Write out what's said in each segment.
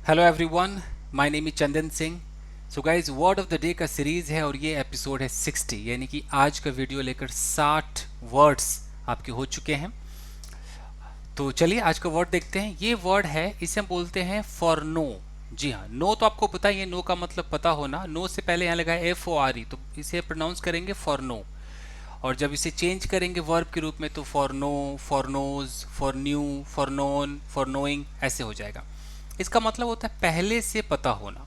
Hello everyone, my name is Chandan Singh. So guys, word of the day का series है और ये एपिसोड है 60, यानी कि आज का वीडियो लेकर 60 वर्ड्स आपके हो चुके हैं। तो चलिए आज का वर्ड देखते हैं। ये वर्ड है, इसे हम बोलते हैं फॉर नो। जी हाँ, नो तो आपको पता ही है, नो का मतलब पता होना। नो से पहले यहाँ लगा है FORE, तो इसे प्रोनाउंस करेंगे फॉर नो। और जब इसे चेंज करेंगे वर्ब के रूप में तो foreknow, foreknows, foreknew, foreknown, foreknowing, ऐसे हो जाएगा। इसका मतलब होता है पहले से पता होना।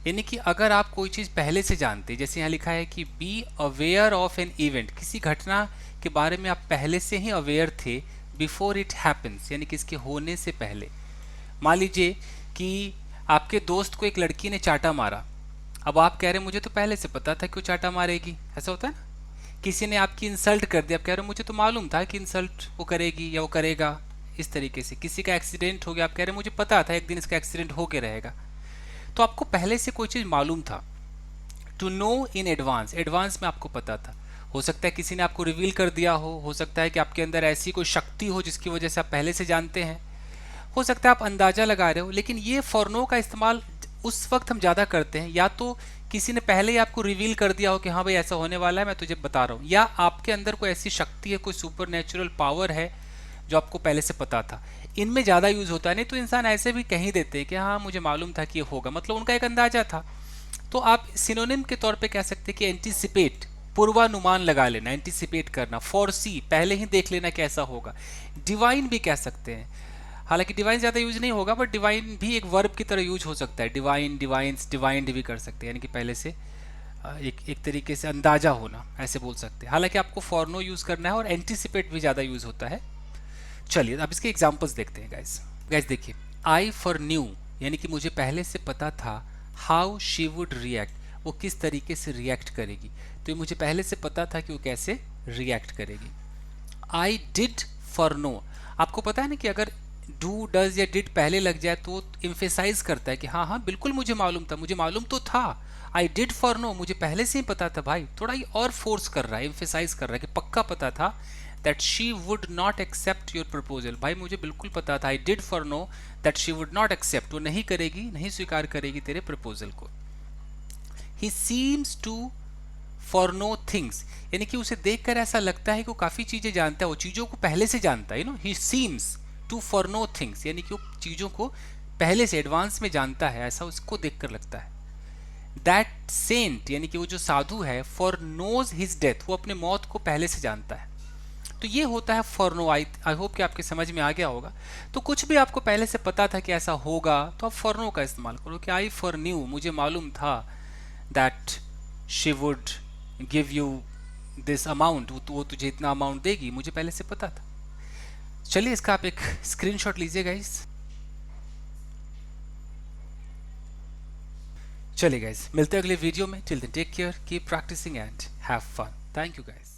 यानी कि अगर आप कोई चीज़ पहले से जानते, जैसे यहाँ लिखा है कि be aware of an event, किसी घटना के बारे में आप पहले से ही अवेयर थे, बिफोर इट हैपन्स, यानी कि इसके होने से पहले। मान लीजिए कि आपके दोस्त को एक लड़की ने चाटा मारा। अब आप कह रहे हैं मुझे तो पहले से पता था कि वो चाटा मारेगी, ऐसा होता है ना। किसी ने आपकी इंसल्ट कर दिया, आप कह रहे हो मुझे तो मालूम था कि इंसल्ट वो करेगी या वो करेगा। इस तरीके से किसी का एक्सीडेंट हो गया, आप कह रहे हैं मुझे पता था एक दिन इसका एक्सीडेंट होके रहेगा। तो आपको पहले से कोई चीज़ मालूम था। To know in advance, advance में आपको पता था। हो सकता है किसी ने आपको रिवील कर दिया हो सकता है कि आपके अंदर ऐसी कोई शक्ति हो जिसकी वजह से आप पहले से जानते हैं। हो सकता है आप अंदाजा लगा रहे हो। लेकिन ये फॉर नो का इस्तेमाल उस वक्त हम ज़्यादा करते हैं, या तो किसी ने पहले ही आपको रिवील कर दिया हो कि हाँ भाई ऐसा होने वाला है, मैं तुझे बता रहा हूँ, या आपके अंदर कोई ऐसी शक्ति है, कोई सुपर नेचुरल पावर है जो आपको पहले से पता था। इनमें ज़्यादा यूज़ होता है। नहीं तो इंसान ऐसे भी कहीं देते हैं कि हाँ मुझे मालूम था कि ये होगा, मतलब उनका एक अंदाजा था। तो आप सिनोनिम के तौर पे कह सकते हैं कि एंटीसिपेट, पूर्वानुमान लगा लेना, एंटीसिपेट करना। फोरसी, पहले ही देख लेना कैसा होगा। डिवाइन भी कह सकते हैं, हालांकि डिवाइन ज़्यादा यूज नहीं होगा, बट डिवाइन भी एक वर्ब की तरह यूज हो सकता है। डिवाइन, डिवाइंस, डिवाइंड भी कर सकते हैं, यानी कि पहले से एक तरीके से अंदाजा होना, ऐसे बोल सकते हैं। हालांकि आपको फॉर यूज़ करना है, और एंटीसिपेट भी ज़्यादा यूज़ होता है। चलिए अब इसके एग्जांपल्स देखते हैं गाइस। गाइस देखिए, आई फॉर न्यू, यानी कि मुझे पहले से पता था हाउ शी वुड रिएक्ट, वो किस तरीके से रिएक्ट करेगी। तो ये मुझे पहले से पता था कि वो कैसे रिएक्ट करेगी। आई डिड फॉर नो, आपको पता है ना कि अगर डू, डज या डिड पहले लग जाए तो इम्फेसाइज करता है कि हाँ हाँ बिल्कुल मुझे मालूम था, मुझे मालूम तो था। आई डिड फॉर नो, मुझे पहले से ही पता था भाई, थोड़ा ही और फोर्स कर रहा है, इम्फेसाइज कर रहा है कि पक्का पता था। That she would not accept your proposal, भाई मुझे बिल्कुल पता था। I did foreknow that she would not accept, वो नहीं करेगी, नहीं स्वीकार करेगी तेरे प्रपोजल को। He seems to foreknow things, यानी कि उसे देखकर ऐसा लगता है कि वो काफ़ी चीज़ें जानता है, वो चीज़ों को पहले से जानता है। He seems to foreknow things, यानी कि वो चीज़ों को पहले से एडवांस में जानता है, ऐसा उसको देखकर लगता है। दैट सेंट, यानी कि वो जो साधु है, फॉर नोज हिज डेथ, वो अपने मौत को पहले से जानता है। तो ये होता है फॉर नो। आई होप कि आपके समझ में आ गया होगा। तो कुछ भी आपको पहले से पता था कि ऐसा होगा, तो आप फॉर नो का इस्तेमाल करो कि आई फॉर न्यू, मुझे मालूम था that she would give you this amount, वो तुझे इतना अमाउंट देगी, मुझे पहले से पता था। चलिए इसका आप एक स्क्रीनशॉट लीजिए गाइस। चलिए गाइस, मिलते हैं अगले वीडियो में। Till then take care, keep practising and have fun. Thank you guys.